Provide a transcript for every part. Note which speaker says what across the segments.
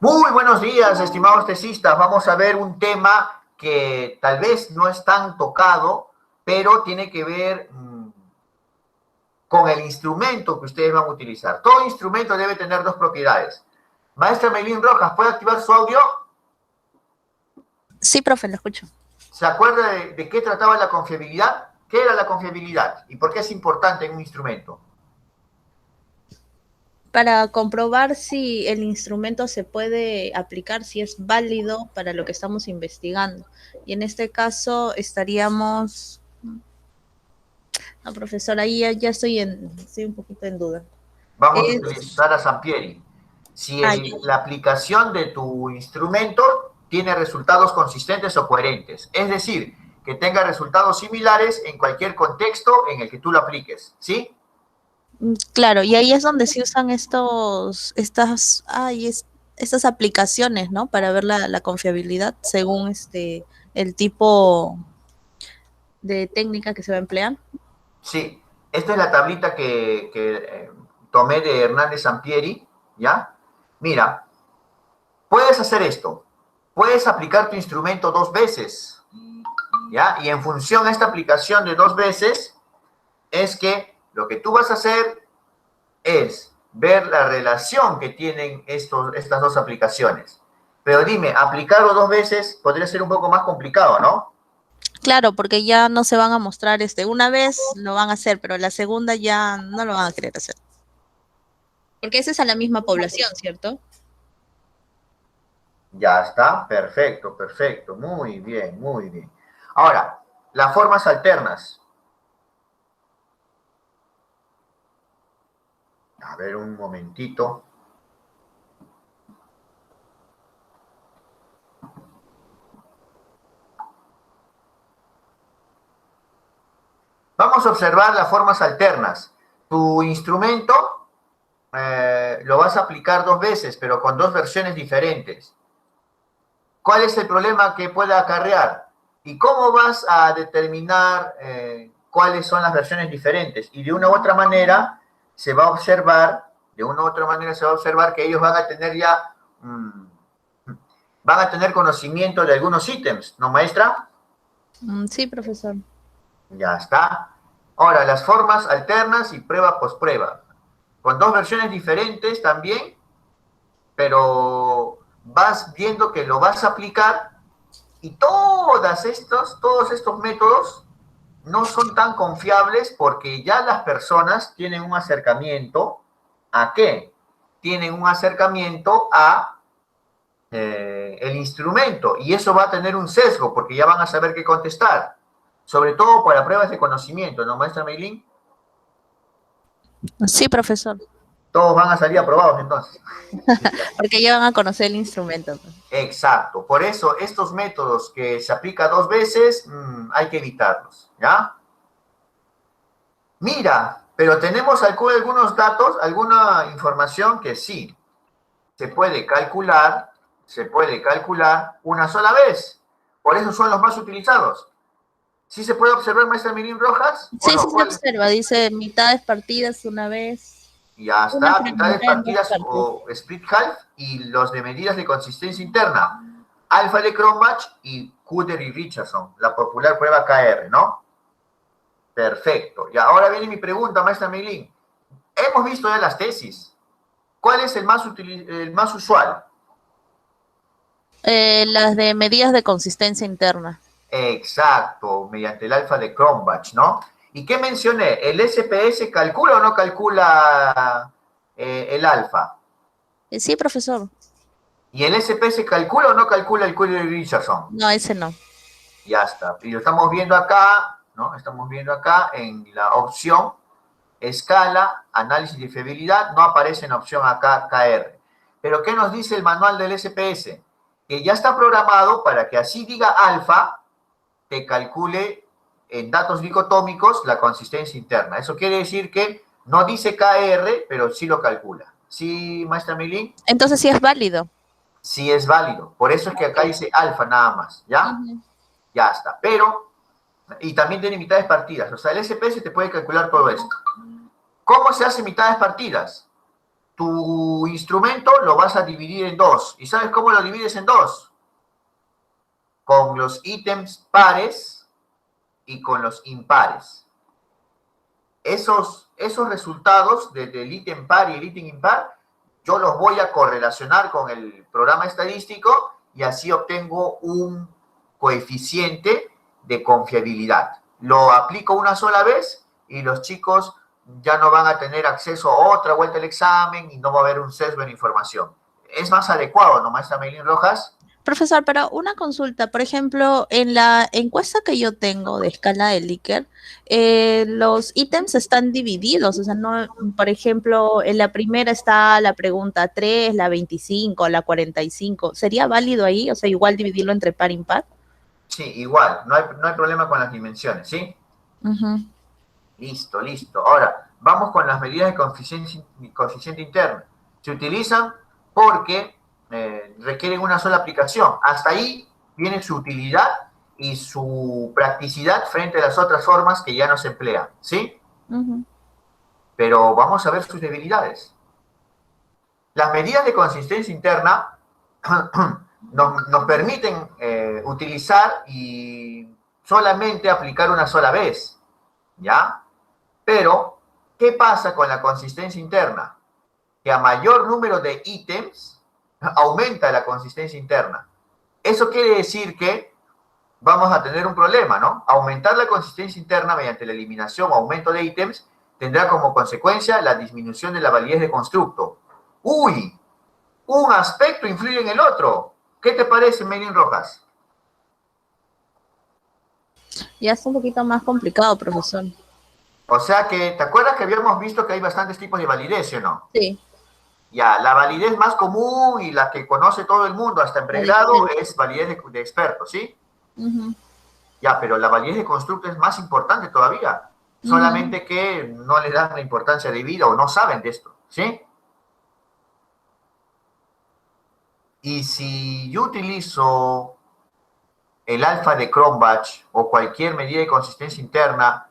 Speaker 1: Muy buenos días, estimados tesistas. Vamos a ver un tema que tal vez no es tan tocado, pero tiene que ver con el instrumento que ustedes van a utilizar. Todo instrumento debe tener dos propiedades. Maestra Meilín Rojas, ¿puede activar su audio?
Speaker 2: Sí, profe, lo escucho.
Speaker 1: ¿Se acuerda de qué trataba la confiabilidad? ¿Qué era la confiabilidad? ¿Y por qué es importante en un instrumento?
Speaker 2: Para comprobar si el instrumento se puede aplicar, si es válido para lo que estamos investigando. Y en este caso estaríamos... No, profesor, ahí ya estoy un poquito en duda.
Speaker 1: Vamos a
Speaker 2: Es...
Speaker 1: utilizar a Sampieri. Si
Speaker 2: Ah,
Speaker 1: la aplicación de tu instrumento tiene resultados consistentes o coherentes, es decir, que tenga resultados similares en cualquier contexto en el que tú lo apliques, ¿sí?
Speaker 2: claro, y ahí es donde se usan estas aplicaciones, ¿no? Para ver la confiabilidad según el tipo de técnica que se va a emplear.
Speaker 1: Sí, esta es la tablita que tomé de Hernández Sampieri, ¿ya? Mira, puedes hacer esto, puedes aplicar tu instrumento dos veces, ¿ya? Y en función de esta aplicación de dos veces, es que lo que tú vas a hacer es ver la relación que tienen estas dos aplicaciones. Pero dime, aplicarlo dos veces podría ser un poco más complicado, ¿no?
Speaker 2: Claro, porque ya no se van a mostrar, una vez lo van a hacer, pero la segunda ya no lo van a querer hacer. Porque esa es a la misma población, ¿cierto?
Speaker 1: Ya está, perfecto, perfecto, muy bien, muy bien. Ahora, las formas alternas. A ver, un momentito. Vamos a observar las formas alternas. Tu instrumento lo vas a aplicar dos veces, pero con dos versiones diferentes. ¿Cuál es el problema que puede acarrear? ¿Y cómo vas a determinar cuáles son las versiones diferentes? Y de una u otra manera se va a observar, que ellos van a tener ya, van a tener conocimiento de algunos ítems, ¿no, maestra?
Speaker 2: Sí, profesor.
Speaker 1: Ya está. Ahora, las formas alternas y prueba post-prueba. Con dos versiones diferentes también, pero vas viendo que lo vas a aplicar y todos estos métodos no son tan confiables porque ya las personas tienen un acercamiento ¿a qué? Tienen un acercamiento a el instrumento y eso va a tener un sesgo porque ya van a saber qué contestar, sobre todo para pruebas de conocimiento, ¿no, maestra Meilín?
Speaker 2: Sí, profesor.
Speaker 1: Todos van a salir aprobados entonces.
Speaker 2: Porque ya van a conocer el instrumento.
Speaker 1: Exacto, por eso estos métodos que se aplica dos veces hay que evitarlos, ¿ya? Mira, pero tenemos algunos datos, alguna información que sí, se puede calcular una sola vez. Por eso son los más utilizados. ¿Sí se puede observar, maestra Mirín Rojas? ¿O
Speaker 2: Sí,
Speaker 1: no?
Speaker 2: sí se observa, dice mitades partidas una vez,
Speaker 1: Ya
Speaker 2: una
Speaker 1: está, mitades
Speaker 2: fragmentada en dos
Speaker 1: partidas
Speaker 2: partes.
Speaker 1: o split half y los de medidas de consistencia interna. Alfa de Cronbach y Cutter y Richardson, la popular prueba KR, ¿no? Perfecto. Y ahora viene mi pregunta, maestra Meilín. Hemos visto ya las tesis. ¿Cuál es el más usual?
Speaker 2: Las de medidas de consistencia interna.
Speaker 1: Exacto, mediante el alfa de Cronbach, ¿no? ¿Y qué mencioné? ¿El SPS calcula o no calcula el alfa?
Speaker 2: Sí, profesor.
Speaker 1: ¿Y el SPS calcula o no calcula el Curie Richardson?
Speaker 2: No, ese no.
Speaker 1: Ya está. Y lo estamos viendo acá, ¿no? Estamos viendo acá en la opción escala, análisis de fiabilidad, no aparece en opción acá KR. Pero ¿qué nos dice el manual del SPS? Que ya está programado para que así diga alfa, te calcule en datos dicotómicos la consistencia interna. Eso quiere decir que no dice KR, pero sí lo calcula. ¿Sí, maestra Milín?
Speaker 2: Entonces sí es válido.
Speaker 1: Sí es válido. Por eso es que acá
Speaker 2: Ok.
Speaker 1: dice alfa nada más, ¿ya? Ya está. Pero, y también tiene mitades partidas. O sea, el SPS te puede calcular todo esto. ¿Cómo se hace mitades partidas? tu instrumento lo vas a dividir en dos. ¿Y sabes cómo lo divides en dos? Con los ítems pares y con los impares. Esos resultados del ítem par y el ítem impar, yo los voy a correlacionar con el programa estadístico y así obtengo un coeficiente de confiabilidad. Lo aplico una sola vez y los chicos ya no van a tener acceso a otra vuelta al examen y no va a haber un sesgo en información. Es más adecuado, ¿no, maestra Meilín Rojas?
Speaker 2: Profesor, pero una consulta, por ejemplo, en la encuesta que yo tengo de escala de Likert, los ítems están divididos, o sea, no, por ejemplo, en la primera está la pregunta 3, la 25, la 45, ¿sería válido ahí? O sea, igual dividirlo entre par e impar.
Speaker 1: Sí, igual, no hay problema con las dimensiones, ¿sí? Listo, listo. Ahora, vamos con las medidas de coeficiente interno. Se utilizan porque requieren una sola aplicación. Hasta ahí viene su utilidad y su practicidad frente a las otras formas que ya no se emplean, ¿sí? Pero vamos a ver sus debilidades. Las medidas de consistencia interna nos permiten utilizar y solamente aplicar una sola vez, ¿ya? Pero, ¿qué pasa con la consistencia interna? Que a mayor número de ítems, aumenta la consistencia interna. Eso quiere decir que vamos a tener un problema, ¿no? Aumentar la consistencia interna mediante la eliminación o aumento de ítems tendrá como consecuencia la disminución de la validez de constructo. ¡Uy! Un aspecto influye en el otro. ¿Qué te parece, Meilín Rojas?
Speaker 2: Ya es un poquito más complicado, profesor.
Speaker 1: O sea que, ¿te acuerdas que habíamos visto que hay bastantes tipos de validez, ¿sí o no?
Speaker 2: Sí.
Speaker 1: Ya, la validez más común y la que conoce todo el mundo hasta en pregrado es validez de expertos, ¿sí? Ya, pero la validez de constructo es más importante todavía. Solamente que no le dan la importancia debida o no saben de esto, ¿sí? Y si yo utilizo el alfa de Cronbach o cualquier medida de consistencia interna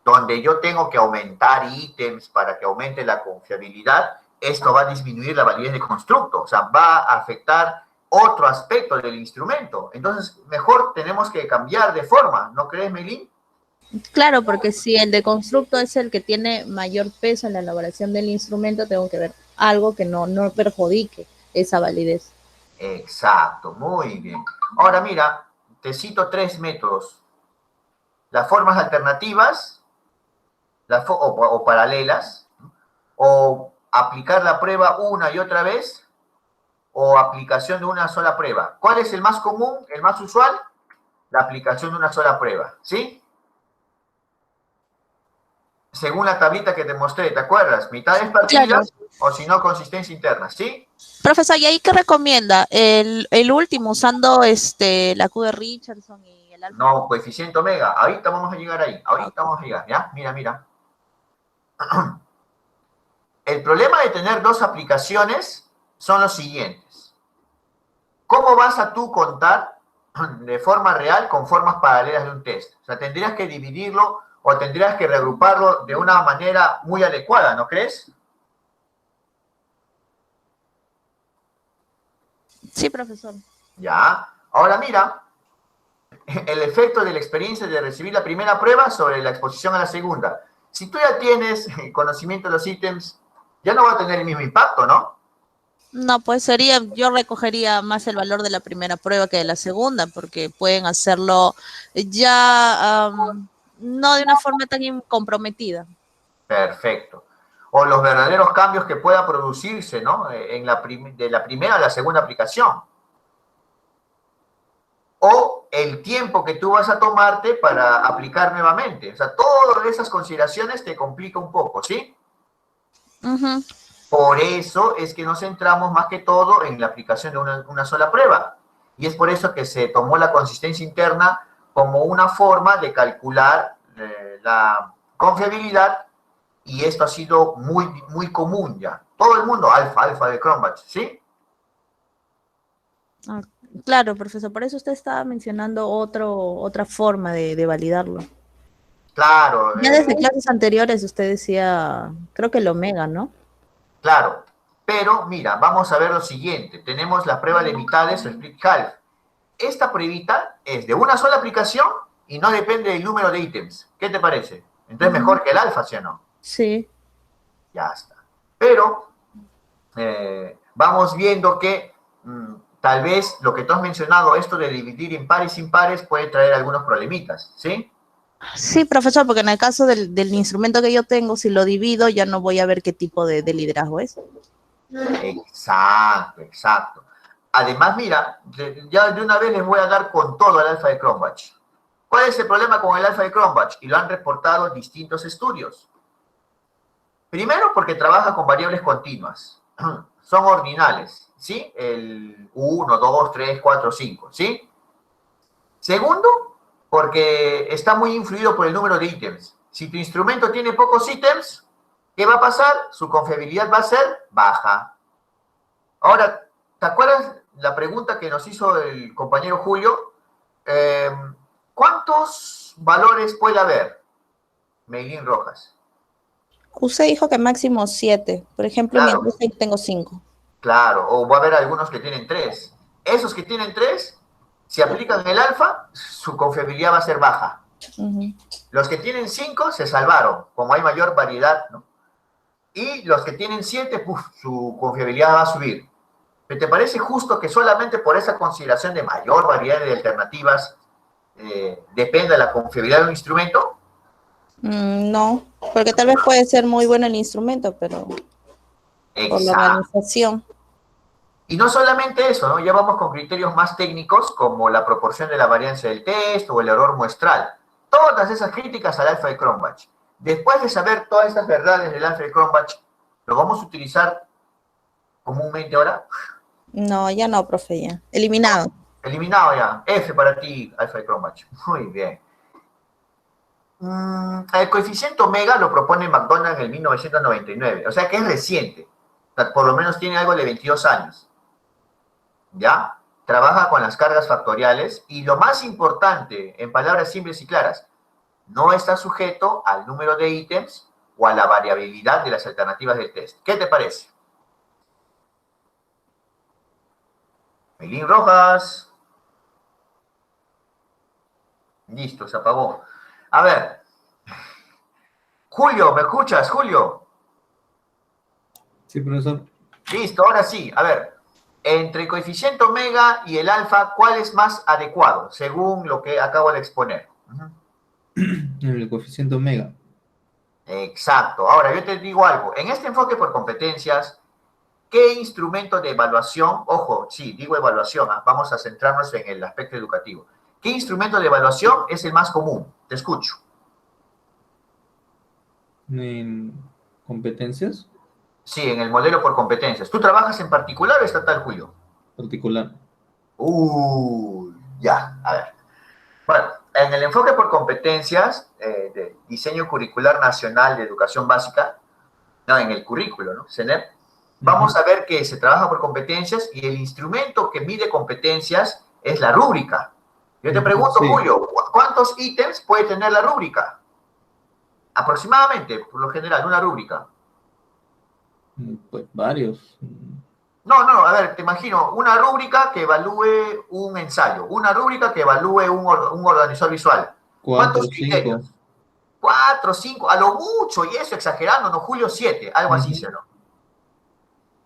Speaker 1: donde yo tengo que aumentar ítems para que aumente la confiabilidad, esto va a disminuir la validez de constructo, o sea, va a afectar otro aspecto del instrumento. Entonces, mejor tenemos que cambiar de forma, ¿no crees, Meilín?
Speaker 2: Claro, porque si el de constructo es el que tiene mayor peso en la elaboración del instrumento, tengo que ver algo que no perjudique esa validez.
Speaker 1: Exacto, muy bien. Ahora mira, te cito 3 métodos. Las formas alternativas o paralelas, o aplicar la prueba una y otra vez, o aplicación de una sola prueba. ¿Cuál es el más común, el más usual? La aplicación de una sola prueba, ¿sí? Según la tablita que te mostré, ¿te acuerdas? Mitades partidas, claro, o si no, consistencia interna, ¿sí?
Speaker 2: Profesor, ¿y ahí qué recomienda? El último, usando la Q de Richardson y el alfa.
Speaker 1: No, coeficiente omega. Ahorita vamos a llegar ahí. Ahorita vamos a llegar, ¿ya? Mira, mira. El problema de tener dos aplicaciones son los siguientes. ¿Cómo vas a tú contar de forma real con formas paralelas de un test? O sea, tendrías que dividirlo o tendrías que reagruparlo de una manera muy adecuada, ¿no crees?
Speaker 2: Sí, profesor.
Speaker 1: Ya. Ahora mira, el efecto de la experiencia de recibir la primera prueba sobre la exposición a la segunda. Si tú ya tienes conocimiento de los ítems, ya no va a tener el mismo impacto, ¿no?
Speaker 2: No, pues yo recogería más el valor de la primera prueba que de la segunda, porque pueden hacerlo ya no de una forma tan comprometida.
Speaker 1: Perfecto. O los verdaderos cambios que pueda producirse, ¿no? De la primera a la segunda aplicación. O el tiempo que tú vas a tomarte para aplicar nuevamente. O sea, todas esas consideraciones te complica un poco, ¿sí? Por eso es que nos centramos más que todo en la aplicación de una sola prueba. Y es por eso que se tomó la consistencia interna como una forma de calcular la confiabilidad, y esto ha sido muy común ya. Todo el mundo, alfa de Cronbach, ¿sí?
Speaker 2: Claro, profesor, por eso usted estaba mencionando otra forma de validarlo.
Speaker 1: Claro.
Speaker 2: Ya desde clases anteriores usted decía, creo que el omega, ¿no?
Speaker 1: Claro. Pero mira, vamos a ver lo siguiente. Tenemos la prueba de mitades o split half. Esta pruebita es de una sola aplicación y no depende del número de ítems. ¿Qué te parece? Entonces mejor que el alfa, ¿sí o no?
Speaker 2: Sí.
Speaker 1: Ya está. Pero vamos viendo que tal vez lo que tú has mencionado, esto de dividir en pares y impares, puede traer algunos problemitas, ¿sí?
Speaker 2: Sí, profesor, porque en el caso del instrumento que yo tengo, si lo divido, ya no voy a ver qué tipo de liderazgo es.
Speaker 1: Exacto, exacto. Además, mira, ya de una vez les voy a dar con todo el alfa de Cronbach. ¿Cuál es el problema con el alfa de Cronbach? Y lo han reportado distintos estudios. Primero, porque trabaja con variables continuas. Son ordinales, ¿sí? El 1, 2, 3, 4, 5, ¿sí? Segundo, porque está muy influido por el número de ítems. Si tu instrumento tiene pocos ítems, ¿qué va a pasar? Su confiabilidad va a ser baja. Ahora, ¿te acuerdas la pregunta que nos hizo el compañero Julio? ¿Cuántos valores puede haber? Meilín Rojas.
Speaker 2: Usted dijo que máximo 7. Por ejemplo, en mi
Speaker 1: Claro,
Speaker 2: empresa tengo 5.
Speaker 1: claro. O va a haber algunos que tienen 3. Esos que tienen 3, si aplican el alfa, su confiabilidad va a ser baja. Los que tienen 5 se salvaron, como hay mayor variedad, ¿no? Y los que tienen 7, su confiabilidad va a subir. ¿Te parece justo que solamente por esa consideración de mayor variedad de alternativas dependa la confiabilidad de un instrumento?
Speaker 2: No, porque tal vez puede ser muy bueno el instrumento, pero por la
Speaker 1: Exacto.
Speaker 2: organización.
Speaker 1: Y no solamente eso, ¿no? Ya vamos con criterios más técnicos como la proporción de la varianza del test o el error muestral. Todas esas críticas al alfa de Cronbach. Después de saber todas estas verdades del alfa de Cronbach, ¿lo vamos a utilizar comúnmente ahora?
Speaker 2: No, ya no, profe, ya. Eliminado.
Speaker 1: Eliminado ya. F para ti, alfa de Cronbach. Muy bien. El coeficiente omega lo propone McDonald en el 1999, o sea que es reciente, o sea, por lo menos tiene algo de 22 años, ¿ya? Trabaja con las cargas factoriales y lo más importante, en palabras simples y claras, no está sujeto al número de ítems o a la variabilidad de las alternativas del test. ¿Qué te parece? Melín Rojas. Listo, se apagó. A ver. Julio, ¿me escuchas, Julio?
Speaker 3: Sí, profesor.
Speaker 1: Listo, ahora sí. A ver, entre el coeficiente omega y el alfa, ¿cuál es más adecuado, según lo que acabo de exponer?
Speaker 3: El coeficiente omega.
Speaker 1: Exacto. Ahora, yo te digo algo. En este enfoque por competencias, ¿qué instrumento de evaluación, ojo, sí, digo evaluación, vamos a centrarnos en el aspecto educativo. ¿Qué instrumento de evaluación es el más común? Te escucho.
Speaker 3: En competencias
Speaker 1: Sí, en el modelo por competencias. ¿Tú trabajas en particular o estatal, Julio?
Speaker 3: particular.
Speaker 1: Ya, a ver. Bueno, en el enfoque por competencias de Diseño Curricular Nacional de Educación Básica, no, en el currículo, ¿no? CENEP, vamos a ver que se trabaja por competencias y el instrumento que mide competencias es la rúbrica. Yo te pregunto,
Speaker 3: Sí.
Speaker 1: Julio, ¿cuántos ítems puede tener la rúbrica? Aproximadamente, por lo general, una rúbrica.
Speaker 3: Pues varios.
Speaker 1: No, a ver, te imagino, una rúbrica que evalúe un ensayo, una rúbrica que evalúe un organizador visual.
Speaker 3: 4,
Speaker 1: ¿Cuántos criterios?
Speaker 3: 5.
Speaker 1: 4, 5, a lo mucho, y eso exagerando, ¿no, Julio? 7, algo así, ¿sí o no?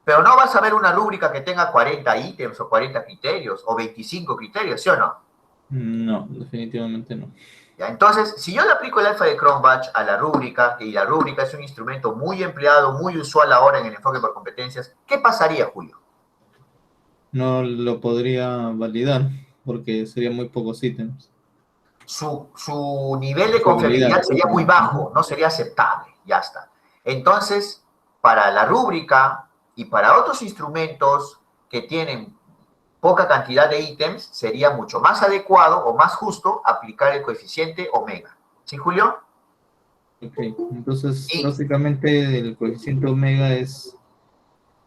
Speaker 1: Pero no vas a ver una rúbrica que tenga 40 ítems o 40 criterios o 25 criterios, ¿sí o no?
Speaker 3: No, definitivamente no.
Speaker 1: ¿Ya? Entonces, si yo le aplico el alfa de Cronbach a la rúbrica, y la rúbrica es un instrumento muy empleado, muy usual ahora en el enfoque por competencias, ¿qué pasaría, Julio?
Speaker 3: No lo podría validar porque serían muy pocos ítems.
Speaker 1: Su nivel de
Speaker 3: Probabilidad.
Speaker 1: confiabilidad sería muy bajo, no sería aceptable, ya está. Entonces, para la rúbrica y para otros instrumentos que tienen poca cantidad de ítems, sería mucho más adecuado o más justo aplicar el coeficiente omega. ¿Sí, Julio?
Speaker 3: Ok, entonces
Speaker 1: Y
Speaker 3: básicamente el coeficiente omega es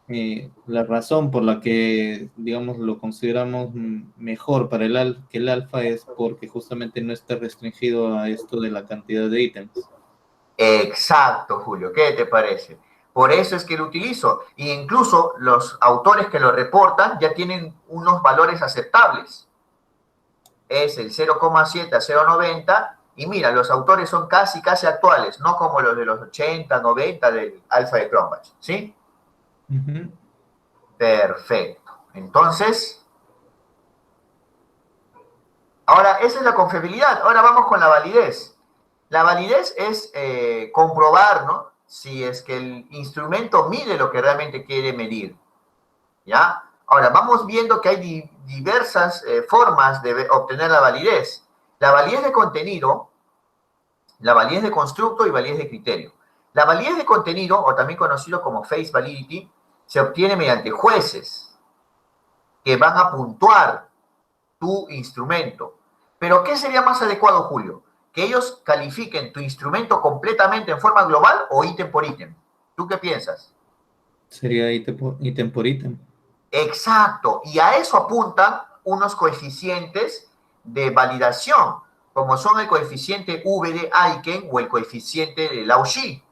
Speaker 3: la razón por la que, digamos, lo consideramos mejor para que el alfa es porque justamente no está restringido a esto de la cantidad de ítems.
Speaker 1: exacto, Julio, ¿qué te parece? Por eso es que lo utilizo. E incluso los autores que lo reportan ya tienen unos valores aceptables. Es el 0,7 a 0,90. Y mira, los autores son casi actuales, no como los de los 80, 90 del alfa de Cronbach. ¿Sí? Perfecto. Entonces, ahora, esa es la confiabilidad. Ahora vamos con la validez. La validez es comprobar, ¿no?, si es que el instrumento mide lo que realmente quiere medir. ¿Ya? Ahora, vamos viendo que hay diversas formas de obtener la validez. La validez de contenido, la validez de constructo y validez de criterio. La validez de contenido, o también conocido como face validity, se obtiene mediante jueces que van a puntuar tu instrumento. Pero, ¿qué sería más adecuado, Julio? ¿Que ellos califiquen tu instrumento completamente en forma global o ítem por ítem? ¿Tú qué piensas?
Speaker 3: Sería ítem por ítem.
Speaker 1: Exacto, y a eso apuntan unos coeficientes de validación, como son el coeficiente V de Aiken o el coeficiente de Lau-Shi,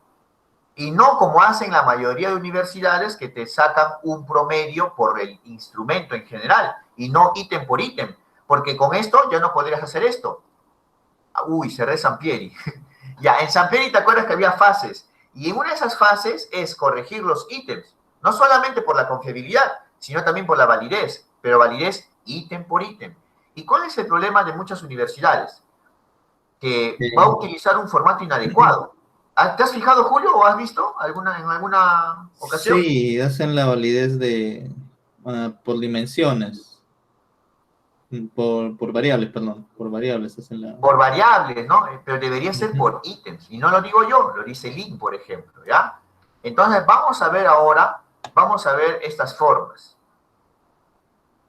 Speaker 1: y no como hacen la mayoría de universidades que te sacan un promedio por el instrumento en general, y no ítem por ítem, porque con esto ya no podrías hacer esto. Uy, cerré Sampieri. Ya, en Sampieri te acuerdas que había fases, y en una de esas fases es corregir los ítems, no solamente por la confiabilidad, sino también por la validez, pero validez ítem por ítem. ¿Y cuál es el problema de muchas universidades? Que va a utilizar un formato inadecuado. ¿Te has fijado, Julio, o has visto en alguna ocasión?
Speaker 3: Sí, hacen la validez por dimensiones. Por variables, perdón. Por variables hacen la...
Speaker 1: Por variables, ¿no? Pero debería ser por ítems. Y no lo digo yo, lo dice Lin, por ejemplo, ¿ya? Entonces, vamos a ver ahora, vamos a ver estas formas.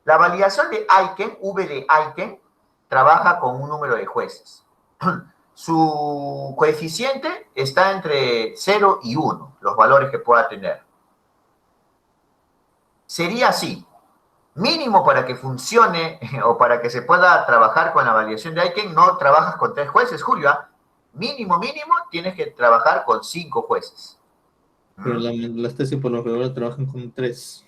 Speaker 1: La validación de Aiken, V de Aiken, trabaja con un número de jueces. Su coeficiente está entre 0 y 1, los valores que pueda tener. Sería así. Mínimo para que funcione o para que se pueda trabajar con la validación de Aiken, no trabajas con 3 jueces, Julio. Mínimo, tienes que trabajar con 5 jueces.
Speaker 3: Pero las tesis por lo regular trabajan con 3.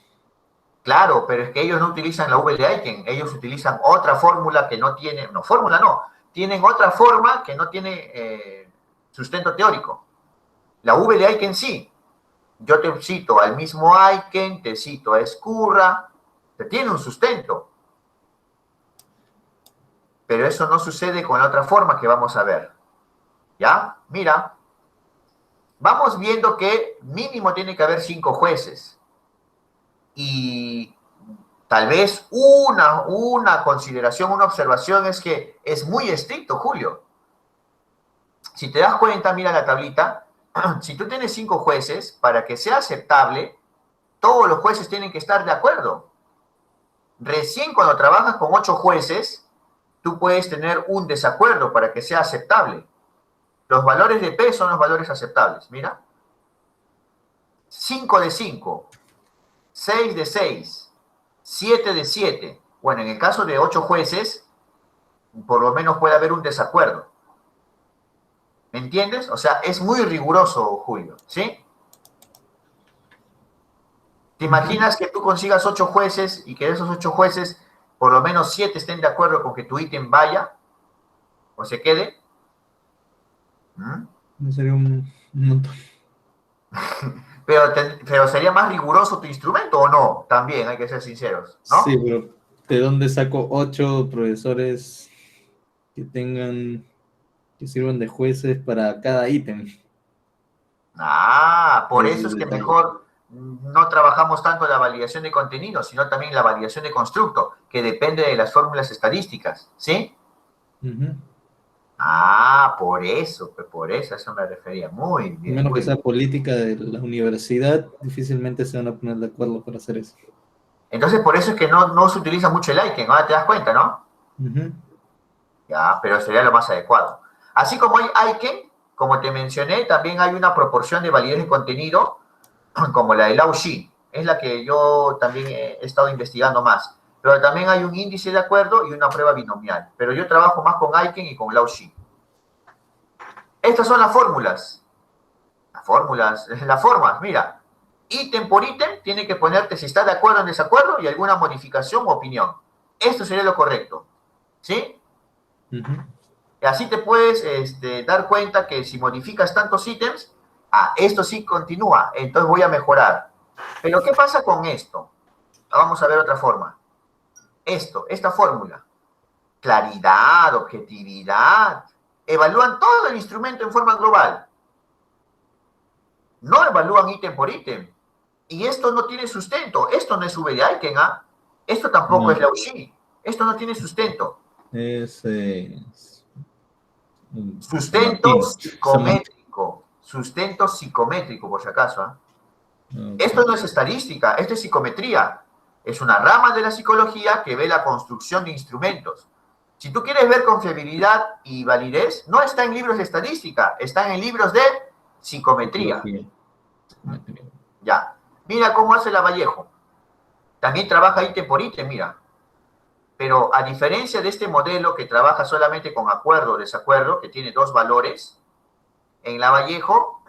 Speaker 1: Claro, pero es que ellos no utilizan la V de Aiken, ellos utilizan otra fórmula que no tiene, no, fórmula no, tienen otra forma que no tiene sustento teórico. La V de Aiken sí. Yo te cito al mismo Aiken, te cito a Escurra, que tiene un sustento. Pero eso no sucede con la otra forma que vamos a ver. ¿Ya? Mira. Vamos viendo que mínimo tiene que haber 5 jueces. Y tal vez una consideración, una observación es que es muy estricto, Julio. Si te das cuenta, mira la tablita. Si tú tienes 5 jueces, para que sea aceptable, todos los jueces tienen que estar de acuerdo. Recién cuando trabajas con 8 jueces, tú puedes tener un desacuerdo para que sea aceptable. Los valores de P son los valores aceptables. Mira. 5 de 5, 6 de 6, 7 de 7. Bueno, en el caso de 8 jueces, por lo menos puede haber un desacuerdo. ¿Me entiendes? O sea, es muy riguroso, Julio, ¿sí? ¿Te imaginas que tú consigas 8 jueces y que de esos 8 jueces, por lo menos 7 estén de acuerdo con que tu ítem vaya o se quede?
Speaker 3: Sería un montón.
Speaker 1: Pero sería más riguroso tu instrumento o no, también hay que ser sinceros, ¿no?
Speaker 3: Sí, pero ¿de dónde saco 8 profesores que sirvan de jueces para cada ítem?
Speaker 1: Por
Speaker 3: Ese
Speaker 1: eso
Speaker 3: es
Speaker 1: es
Speaker 3: el
Speaker 1: que
Speaker 3: detalle.
Speaker 1: mejor no trabajamos tanto la validación de contenido, sino también la validación de constructo, que depende de las fórmulas estadísticas, ¿sí? Por eso, a eso me refería. Muy
Speaker 3: A
Speaker 1: bien.
Speaker 3: menos
Speaker 1: Muy
Speaker 3: que sea
Speaker 1: bien.
Speaker 3: política de la universidad, difícilmente se van a poner de acuerdo para hacer eso.
Speaker 1: Entonces, por eso es que no se utiliza mucho el Aiken, ahora te das cuenta, ¿no? Ya, pero sería lo más adecuado. Así como hay Aiken, como te mencioné, también hay una proporción de validez de contenido, como la de Lau-Shi. Es la que yo también he estado investigando más. Pero también hay un índice de acuerdo y una prueba binomial. Pero yo trabajo más con Aiken y con Lau-Shi. Estas son las fórmulas. Las formas, mira. ítem por ítem, tiene que ponerte si está de acuerdo o en desacuerdo y alguna modificación o opinión. Esto sería lo correcto, ¿sí? Y así te puedes dar cuenta que si modificas tantos ítems, esto sí continúa, entonces voy a mejorar. Pero ¿qué pasa con esto? Vamos a ver otra forma. Esta fórmula. Claridad, objetividad. Evalúan todo el instrumento en forma global. No evalúan ítem por ítem. Y esto no tiene sustento. Esto no es V de Aiken, Esto tampoco es Lao-Shi. Esto no tiene sustento. Sustento psicométrico. Sustento psicométrico, por si acaso. Okay. Esto no es estadística, esto es psicometría. Es una rama de la psicología que ve la construcción de instrumentos. Si tú quieres ver confiabilidad y validez, no está en libros de estadística, están en libros de psicometría. Ya. Mira cómo hace la Vallejo. También trabaja ítem por ítem, mira. Pero a diferencia de este modelo que trabaja solamente con acuerdo o desacuerdo, que tiene dos valores, en la Vallejo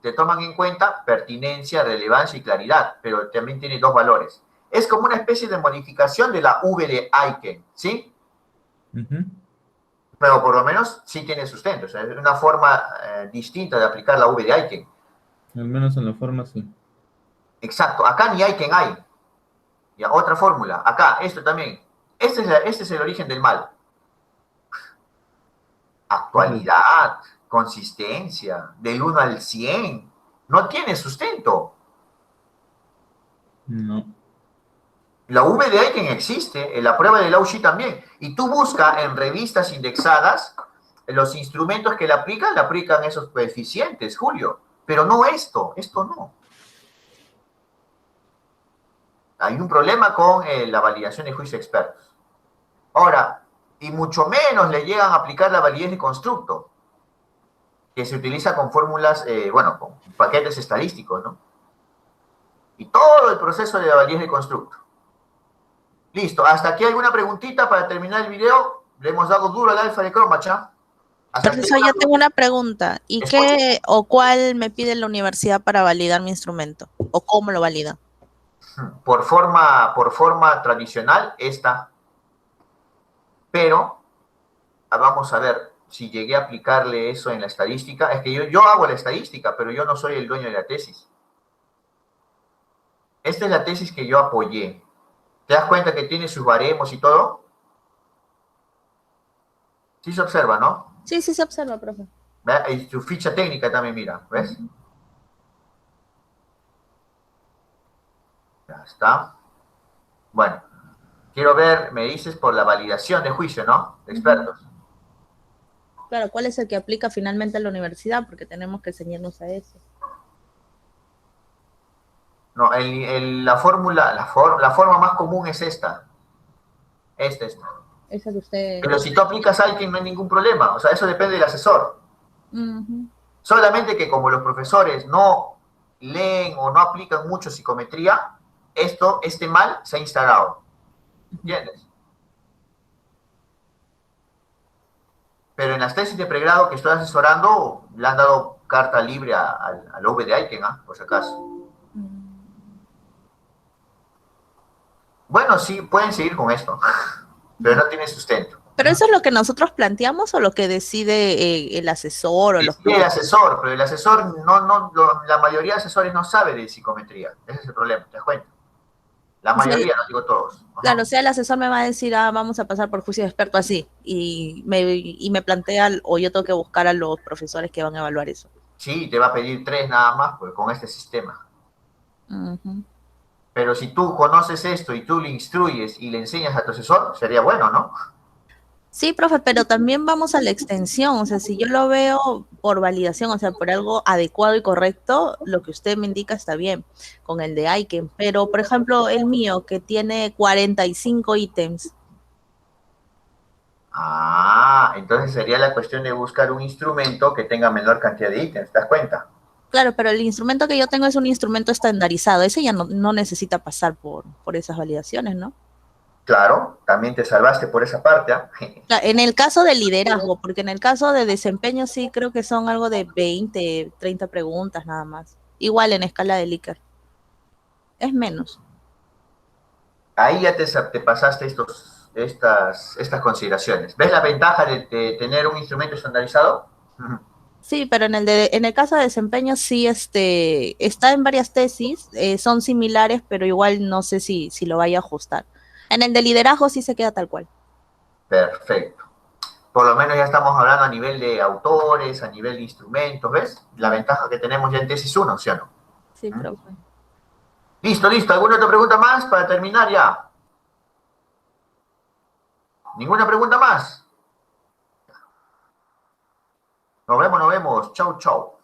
Speaker 1: te toman en cuenta pertinencia, relevancia y claridad, pero también tiene dos valores. Es como una especie de modificación de la V de Aiken, ¿sí? Pero por lo menos sí tiene sustento, o sea, es una forma distinta de aplicar la V de Aiken.
Speaker 3: Al menos en la forma sí.
Speaker 1: Exacto, acá ni Aiken hay. Ya, otra fórmula, acá, esto también. Este es el origen del mal. Actualidad, consistencia, del 1 al 100. No tiene sustento.
Speaker 3: No.
Speaker 1: La V de Aiken existe, en la prueba de Lao-Shi también. Y tú buscas en revistas indexadas los instrumentos que le aplican esos coeficientes, Julio. Pero no esto no. Hay un problema con la validación de juicio de expertos. Ahora, y mucho menos le llegan a aplicar la validez de constructo, que se utiliza con fórmulas, con paquetes estadísticos, ¿no? Y todo el proceso de la validez de constructo. Listo, hasta aquí alguna preguntita para terminar el video. Le hemos dado duro al alfa de Chromach.
Speaker 2: Profesor, ya tengo una pregunta. ¿Y qué o cuál me pide la universidad para validar mi instrumento? ¿O cómo lo valida?
Speaker 1: Por forma tradicional, esta. Pero, vamos a ver si llegué a aplicarle eso en la estadística. Es que yo hago la estadística, pero yo no soy el dueño de la tesis. Esta es la tesis que yo apoyé. ¿Te das cuenta que tiene sus baremos y todo? Sí se observa, ¿no?
Speaker 2: Sí, sí se observa, profe.
Speaker 1: Y su ficha técnica también, mira, ¿ves? Ya está. Bueno, quiero ver, me dices, por la validación de juicio, ¿no? De expertos.
Speaker 2: Claro, ¿cuál es el que aplica finalmente a la universidad? Porque tenemos que enseñarnos a eso.
Speaker 1: No, la forma más común es esta. Esta.
Speaker 2: Esa que usted...
Speaker 1: Pero si tú aplicas Aiken no hay ningún problema. O sea, eso depende del asesor. Solamente que como los profesores no leen o no aplican mucho psicometría, este mal se ha instalado. ¿Entiendes? Pero en las tesis de pregrado que estoy asesorando, le han dado carta libre al V de Aiken, por si acaso. Bueno, sí, pueden seguir con esto, pero no tiene sustento.
Speaker 2: ¿Pero eso es lo que nosotros planteamos o lo que decide el asesor? O
Speaker 1: sí, el asesor, pero el asesor, la mayoría de asesores no sabe de psicometría. Ese es el problema, ¿te das cuenta? La mayoría, no digo todos.
Speaker 2: Claro, o sea, el asesor me va a decir, vamos a pasar por juicio de experto así, y me plantea, o yo tengo que buscar a los profesores que van a evaluar eso.
Speaker 1: Sí, te va a pedir 3 nada más, pues, con este sistema. Pero si tú conoces esto y tú le instruyes y le enseñas a tu asesor, sería bueno, ¿no?
Speaker 2: Sí, profe, pero también vamos a la extensión. O sea, si yo lo veo por validación, o sea, por algo adecuado y correcto, lo que usted me indica está bien con el de Aiken. Pero, por ejemplo, el mío, que tiene 45 ítems.
Speaker 1: Entonces sería la cuestión de buscar un instrumento que tenga menor cantidad de ítems, ¿te das cuenta?
Speaker 2: Claro, pero el instrumento que yo tengo es un instrumento estandarizado. Ese ya no necesita pasar por esas validaciones, ¿no?
Speaker 1: Claro, también te salvaste por esa parte.
Speaker 2: En el caso de liderazgo, porque en el caso de desempeño sí creo que son algo de 20, 30 preguntas nada más. Igual en escala de Likert. es menos.
Speaker 1: Ahí ya te pasaste estas consideraciones. ¿Ves la ventaja de tener un instrumento estandarizado? Ujú.
Speaker 2: Sí, pero en el caso de desempeño sí está en varias tesis, son similares, pero igual no sé si lo vaya a ajustar. En el de liderazgo sí se queda tal cual.
Speaker 1: Perfecto. Por lo menos ya estamos hablando a nivel de autores, a nivel de instrumentos, ¿ves? La ventaja que tenemos ya en tesis 1, ¿sí o no?
Speaker 2: Sí,
Speaker 1: ¿Mm?
Speaker 2: profe.
Speaker 1: Listo, listo. ¿Alguna otra pregunta más para terminar ya? ¿Ninguna pregunta más? Nos vemos, nos vemos. Chau, chau.